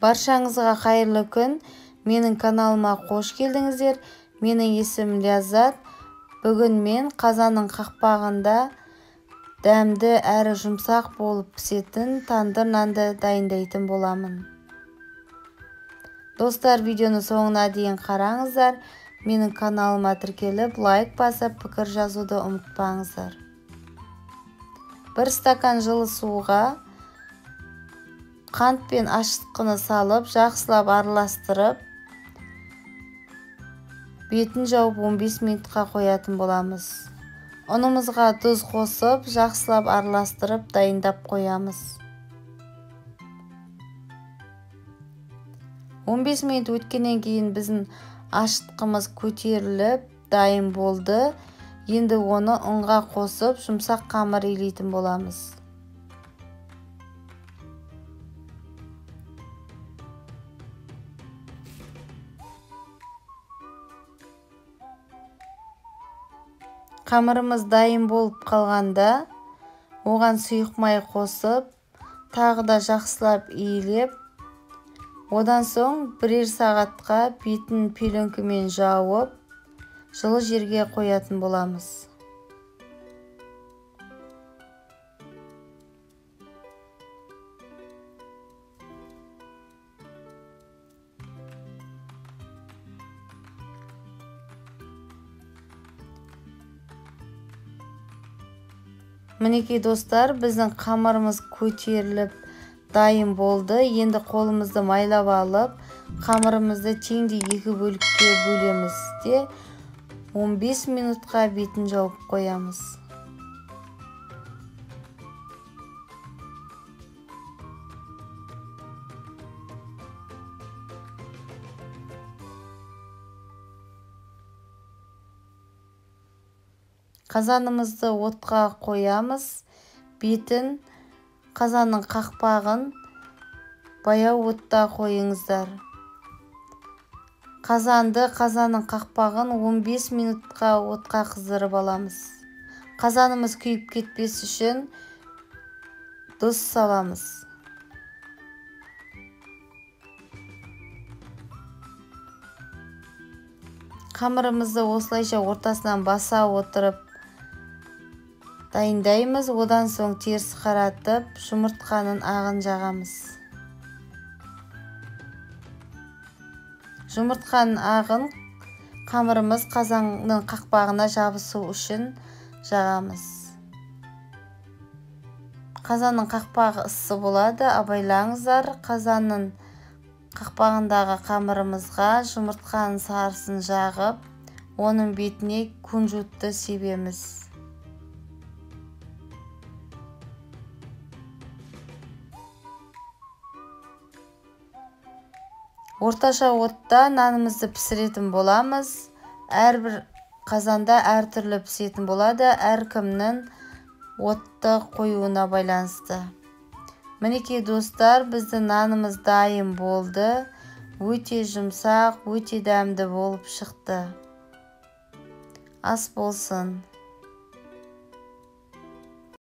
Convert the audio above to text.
Баршаңызға қайырлы күн. Менің каналыма қош келдіңіздер. Менің есімім Ляззат. Бүгін мен қазанның қақпағында дәмді әрі жұмсақ болып пісетін тандыр нанды дайындайтын боламын. Достар, видеоны соңына дейін қараңыздар. Менің каналыма тіркеліп, лайк басып, пікір жазуды ұмытпаңыздар. 1 стакан жылы суға қант пен ашытқыны салып, жақсылап араластырып, бетін жауып 15 минутқа қоятын боламыз. Ұнымызға тұз қосып, жақсылап араластырып, дайындап қоямыз. 15 минут өткеннен кейін біздің ашытқымыз көтеріліп, дайын болды. Енді оны ұнға қосып, жұмсақ қамыр илейтін боламыз. Қамырымыз дайын болып қалғанда, оған сұйық май қосып, тағы да жақсылап иілеп, одан соң бірер сағатқа бетін пеленкамен жауып, жылы жерге қоятын боламыз. Мінекей достар, біздің қамырымыз көтеріліп дайын болды. Енді қолымызды майлап алып, қамырымызды теңдей 2 бөлікке бөлеміз де 15 минутқа бетін жауып қоямыз. Қазанымызды отқа қоямыз. Бетін, қазанның қақпағын баяу отта қойыңыздар. Қазанның қақпағын 15 минутқа отқа қыздырып аламыз. Қазанымыз күйіп кетпес үшін тұз саламыз. Қамырымызды осылайша ортасынан баса отырып дайындаймыз. Одан соң теріс қаратып, жұмыртқаның ағын жағамыз. Жұмыртқаның ағын қамырымыз қазанның қақпағына жабысу үшін жағамыз. Қазанның қақпағы ыссы болады, абайлаңыздар. Қазанның қақпағындағы қамырымызға жұмыртқаның сарысын жағып, оның бетіне күнжутты себеміз. Орташа отта нанымызды пісіретін боламыз. Әрбір қазанда әртүрлі пісетін болады, әркімнің отты қоюына байланысты. Мінекей достар, біздің нанымыз дайын болды. Өте жұмсақ, өте дәмді болып шықты. Ас болсын.